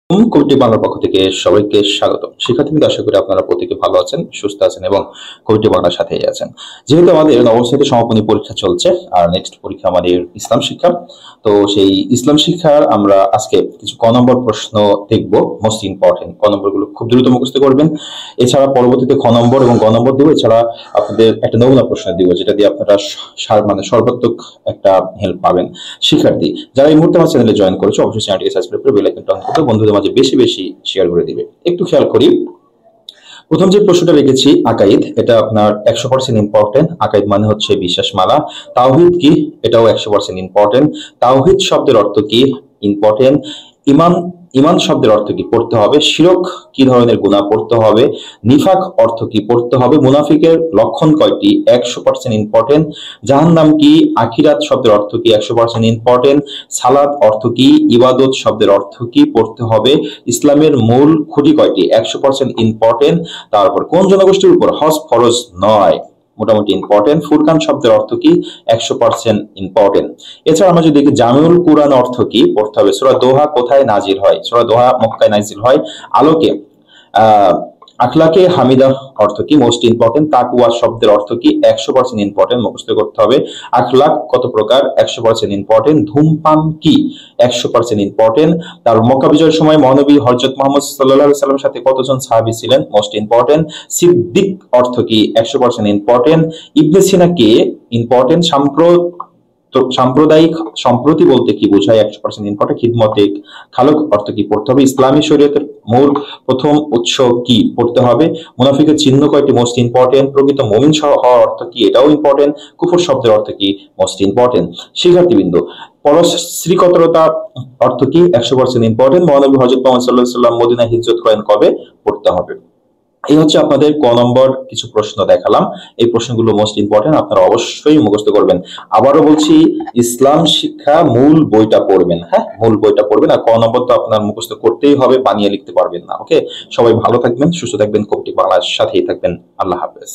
কবিটি বাংলার পক্ষ থেকে সবাইকে স্বাগত। শিক্ষার্থীবৃন্দ, আশা করি আপনারা প্রত্যেকে ভালো আছেন, সুস্থ আছেন এবং কবিটি বাংলার সাথেই আছেন। যেহেতু আমাদের নবম শ্রেণীতে সমাপনী পরীক্ষা চলছে আর নেক্সট পরীক্ষা আমাদের ইসলাম শিক্ষা, তো সেই ইসলাম শিক্ষার আমরা আজকে কিছু ক নম্বর প্রশ্ন দেখব। মোস্ট ইম্পর্টেন্ট ক নম্বর গুলো খুব দ্রুত মুখস্থ করবেন। এছাড়া পরবর্তীতে খ নম্বর এবং গ নম্বর দিব। এছাড়া আপনাদের একটা নমুনা প্রশ্ন দিব, যেটা দিয়ে আপনারা সর্বাত্মক একটা হেল্প পাবেন। শিক্ষার্থী যারা এই মুহূর্তে আমার চ্যানেলে জয়েন করেছে, অবশ্যই চ্যানেলটিকে সাবস্ক্রাইব করে বেল আইকনটা অন করে বন্ধুদের মাঝে বেশি বেশি শেয়ার করে দিবে। একটু খেয়াল করি, প্রথম যে প্রশ্নটা রেখেছি আকাইদ, এটা আপনার 100% ইম্পর্টেন্ট। আকাইদ মানে হচ্ছে বিশ্বাসমালা। তাওহীদ কি? এটাও 100% ইম্পর্টেন্ট। তাওহীদ শব্দের অর্থ কি? ইম্পর্টেন্ট। ইমান ইমান শব্দের অর্থ কি? পড়তে হবে। শিরক কি ধরনের গুনাহ? পড়তে হবে। নিফাক অর্থ কি? পড়তে হবে। মুনাফিকের লক্ষণ কয়টি? 100% ইম্পর্টেন্ট। জাহান্নাম কি? আখিরাত শব্দের অর্থ কি? 100% ইম্পর্টেন্ট। সালাত অর্থ কি? ইবাদত শব্দের অর্থ কি? পড়তে হবে। ইসলামের মূল খুঁটি কয়টি? 100% ইম্পর্টেন্ট। তারপর কোন জনগোষ্ঠীর উপর হজ ফরজ নয়? মোটামুটি ইম্পর্টেন্ট। ফুরকান শব্দের অর্থ কি? 100% ইম্পর্টেন্ট। এছাড়া আমরা যদি দেখি জামিউল কুরআন অর্থ কি? পড়তে হবে। সূরা দোহা কোথায় নাজিল হয়? সূরা দোহা মক্কায় নাজিল হয়। আলোকে আখলাকে হামিদা অর্থ কি? Most important. তাকওয়া শব্দের অর্থ কি? 100% ইম্পর্টেন্ট, মুখস্থ করতে হবে। আখলাক কত প্রকার? 100% ইম্পর্টেন্ট। ধূমপান কি? 100% ইম্পর্টেন্ট। তার মক্কা বিজয়ের সময় মহানবী হযরত মুহাম্মদ সাল্লাল্লাহু আলাইহি সাল্লামের সাথে কতজন সাহাবী ছিলেন? Most important. সিদ্দিক অর্থ কি? 100% ইম্পর্টেন্ট। ইবনে সিনা কে? ইম্পর্টেন্ট। সাম্প্রদায়িক সম্প্রতি বলতে কি বোঝায়? 100% ইম্পর্টেন্ট। খিদমতে খালক অর্থ কি? পড়তে হবে। ইসলামী শরীয়তের মূল প্রথম উৎস কি? পড়তে হবে। মুনাফিকের চিহ্ন কয়টি? Most important. প্রকৃত মুমিন হওয়ার অর্থ কি? এটাও ইম্পর্টেন্ট। কুফর শব্দের অর্থ কি? Most important. শিক্ষার্থীবৃন্দ, পরশ্রীকতরতা অর্থ কি? 100% ইম্পর্টেন্ট। মহানবী হযরত মুহাম্মদ সাল্লাল্লাহু আলাইহি ওয়াসাল্লাম মদিনায় হিজরত করেন কবে? পড়তে হবে। এই হচ্ছে আপনাদের ক নম্বর কিছু প্রশ্ন দেখালাম। এই প্রশ্নগুলো মোস্ট ইম্পর্টেন্ট, আপনারা অবশ্যই মুখস্থ করবেন। আবারও বলছি, ইসলাম শিক্ষা মূল বইটা পড়বেন। হ্যাঁ, মূল বইটা পড়বেন। আর ক নম্বর তো আপনার মুখস্থ করতেই হবে, বানিয়ে লিখতে পারবেন না। ওকে, সবাই ভালো থাকবেন, সুস্থ থাকবেন, কবিটি বাংলার সাথেই থাকবেন। আল্লাহ হাফেজ।